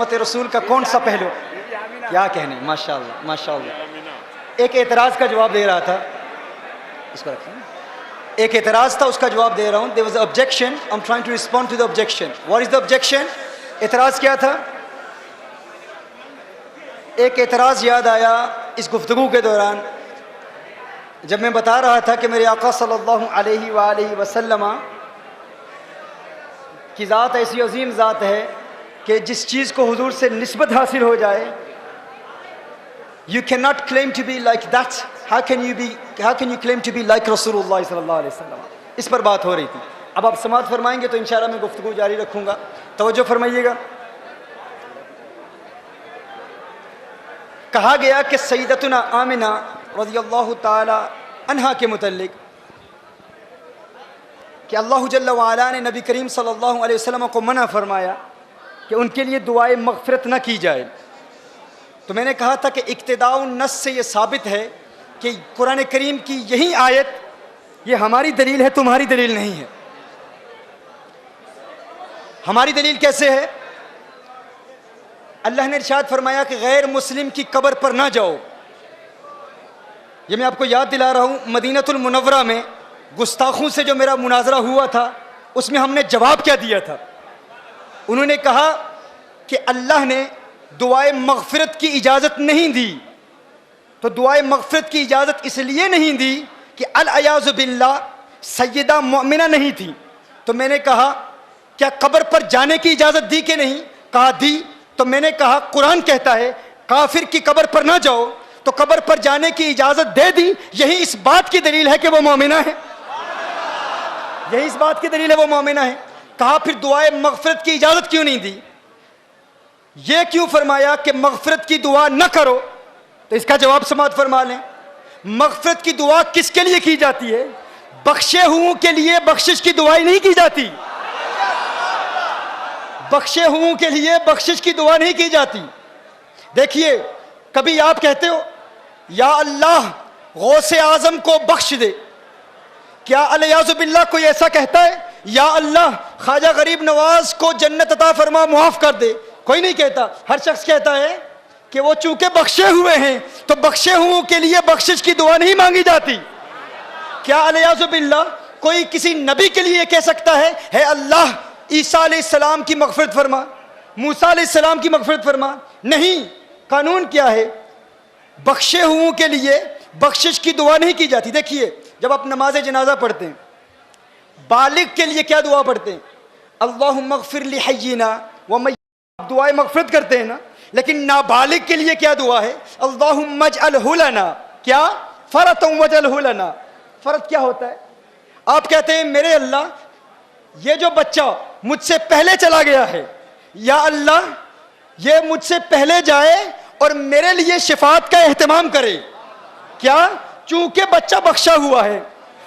खिदमत रसूल का कौन सा पहलू, क्या कहने, माशाअल्लाह माशाअल्लाह। एक एतराज़ का जवाब दे रहा था, इसको रखें, एक एतराज़ था उसका जवाब दे रहा हूँ। There was objection, I am trying to respond to the objection. What is the objection? एतराज़ क्या था? एक एतराज़ याद आया इस गुफ्तगू के दौरान जब मैं बता रहा था कि मेरे आका सल्लल्लाहु अलैहि वसल्लम की ज़ात ऐसी अजीम ज़ात है कि जिस चीज़ को हुजूर से निस्बत हासिल हो जाए, you cannot claim to be like that. How can you claim to be like Rasulullah sallallahu alaihi wasallam? इस पर बात हो रही थी। अब आप समाअत फरमाएंगे तो इंशाअल्लाह मैं गुफ्तगू जारी रखूँगा, तवज्जो फरमाइएगा। कहा गया कि सैयदतुना आमिना रज़ियल्लाहु ताला अन्हा के मुतल्लिक कि अल्लाह जल्ल व अला ने नबी करीम सल्लल्लाहु अलैहि वसल्लम को मना फरमाया कि उनके लिए दुआए मग़फ़िरत न की जाए। तो मैंने कहा था कि इक्तिदाउ नस से ये साबित है कि कुरान करीम की यही आयत ये हमारी दलील है, तुम्हारी दलील नहीं है। हमारी दलील कैसे है? अल्लाह ने इरशाद फरमाया कि गैर मुस्लिम की कब्र पर ना जाओ। ये मैं आपको याद दिला रहा हूँ, मदीनतुल मुनव्वरा में गुस्ताखों से जो मेरा मुनाजरा हुआ था उसमें हमने जवाब क्या दिया था? उन्होंने कहा कि अल्लाह ने दुआए मग़फ़िरत की इजाज़त नहीं दी। तो दुआए मग़फ़िरत की इजाज़त इसलिए नहीं दी कि अल-अयाज़ु बिल्लाह सय्यदा मोमिना नहीं थी। तो मैंने कहा क्या कब्र पर जाने की इजाज़त दी कि नहीं? कहा दी। तो मैंने कहा कुरान कहता है काफिर की कब्र पर ना जाओ, तो कब्र पर जाने की इजाज़त दे दी। यही इस बात की दलील है कि वो मोमिना है, यही इस बात की दलील है वो मोमिना है। कहा फिर दुआए मग़फ़िरत की इजाज़त क्यों नहीं दी? ये क्यों फरमाया कि मग़फ़िरत की दुआ न करो? तो इसका जवाब समाअत फरमा लें। मग़फ़िरत की दुआ किसके लिए की जाती है? बख्शे हुओं के लिए बख्शिश की दुआई नहीं की जाती। बख्शे हुओं के लिए बख्शिश की दुआ नहीं की जाती। देखिए, कभी आप कहते हो या अल्लाह गौसे आज़म को बख्श दे, क्या अल-याज़ु बिल्लाह कोई ऐसा कहता है? या अल्लाह ख्वाजा गरीब नवाज को जन्नत अता फरमा, मुआफ़ कर दे? कोई नहीं कहता। हर शख्स कहता है कि वो चूंकि बख्शे हुए हैं तो बख्शे हुओं के लिए बख्शिश की दुआ नहीं मांगी जाती। क्या अल-याज़ु बिल्लाह कोई किसी नबी के लिए कह सकता है अल्लाह ईसा अलैहिस्सलाम की मग़फ़िरत फरमा, मूसा अलैहिस्सलाम की मग़फ़िरत फरमा? नहीं। कानून क्या है? बख्शे हुओं के लिए बख्शिश की दुआ नहीं की जाती। देखिए, जब आप नमाज जनाजा पढ़ते हैं, बालिग के लिए क्या दुआ पढ़ते हैं? अल्लाहुम्मा अग़फ़िर लि हय्यिना व मय्यितना, दुआए मग़फ़िरत करते हैं ना। लेकिन नाबालिग के लिए क्या दुआ है? अल्लाहुम्मा अजअलहु लना, क्या? फ़रतन वजअलहु लना। फ़रत क्या होता है? आप कहते हैं मेरे अल्लाह ये जो बच्चा मुझसे पहले चला गया है, या अल्लाह ये मुझसे पहले जाए और मेरे लिए शिफात का एहतमाम करे। क्या? चूंकि बच्चा बख्शा हुआ है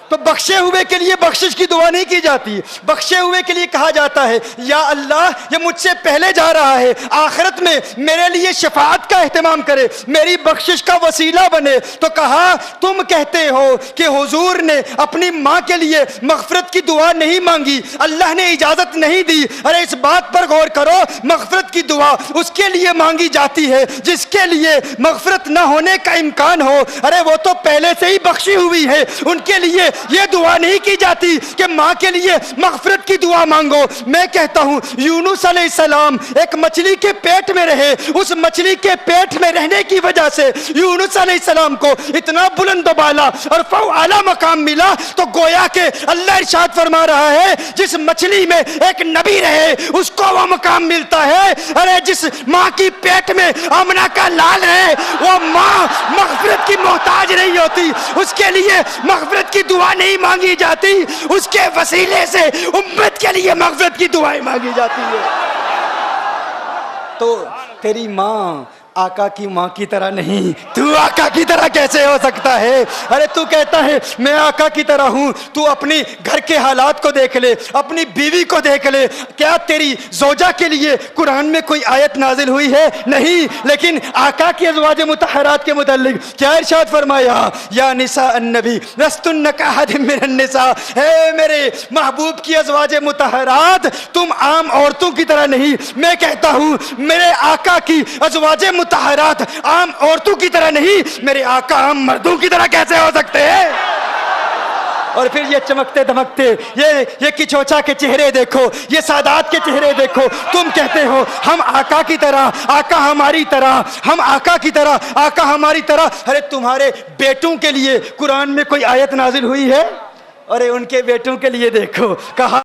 तो बख्शे हुए के लिए बख्शिश की दुआ नहीं की जाती। बख्शे हुए के लिए कहा जाता है या अल्लाह ये मुझसे पहले जा रहा है, आखिरत में मेरे लिए शफाअत का एहतमाम करे, मेरी बख्शिश का वसीला बने। तो कहा तुम कहते हो कि हुजूर ने अपनी माँ के लिए मग़फ़िरत की दुआ नहीं मांगी, अल्लाह ने इजाज़त नहीं दी। अरे इस बात पर गौर करो, मग़फ़िरत की दुआ उसके लिए मांगी जाती है जिसके लिए मग़फ़िरत न होने का इम्कान हो। अरे वो तो पहले से ही बख्शी हुई है, उनके लिए ये दुआ नहीं की जाती कि माँ के लिए मग़फ़िरत की दुआ मांगो। मैं कहता हूँ यूनुस अलैहिस्सलाम एक मछली के पेट में रहे, उस मछली के पेट में रहने की वजह से यूनुस अलैहिस्सलाम को इतना बुलंद बाला और आला मकाम मिला। तो गोया के अल्लाह इरशाद फरमा रहा है जिस मछली में एक नबी रहे उसको वो मकाम मिलता है। अरे जिस माँ की पेट में आमना का लाल है वो माँ मग़फ़िरत की मोहताज नहीं होती, उसके लिए मग़फ़िरत की दुआ नहीं मांगी जाती, उसके वसीले से उम्मत के लिए मग़फ़िरत की दुआएं मांगी जाती है। तो तेरी माँ आका की माँ की तरह नहीं। तू आका की तरह कैसे हो सकता है? अरे तू कहता है मैं आका की तरह हूं। तू अपनी घर के हालात को देख ले, अपनी बीवी को देख ले। क्या तेरी जोजा के लिए कुरान में कोई आयत नाजिल हुई है? नहीं। लेकिन आका की अज़वाज मुतहरात के मुताल्लिक क्या इरशाद फरमाया? या निसा अन्नबी लस्तुन्ना कअहदिम मिनन निसा। हे मेरे महबूब की अज़वाज मुतहरात, तुम आम औरतों की तरह नहीं। मैं कहता हूं मेरे आका की अज़वाज मुतहरात आम औरतों की तरह नहीं। मेरे आका आम मर्दों की तरह कैसे हो सकते हैं? और फिर ये चमकते दमकते ये किचोचा के चेहरे देखो, ये सादात के चेहरे देखो। तुम कहते हो हम आका की तरह, आका हमारी तरह, हम आका की तरह, आका हमारी तरह। अरे तुम्हारे बेटों के लिए कुरान में कोई आयत नाजिल हुई है? अरे उनके बेटों के लिए देखो, कहा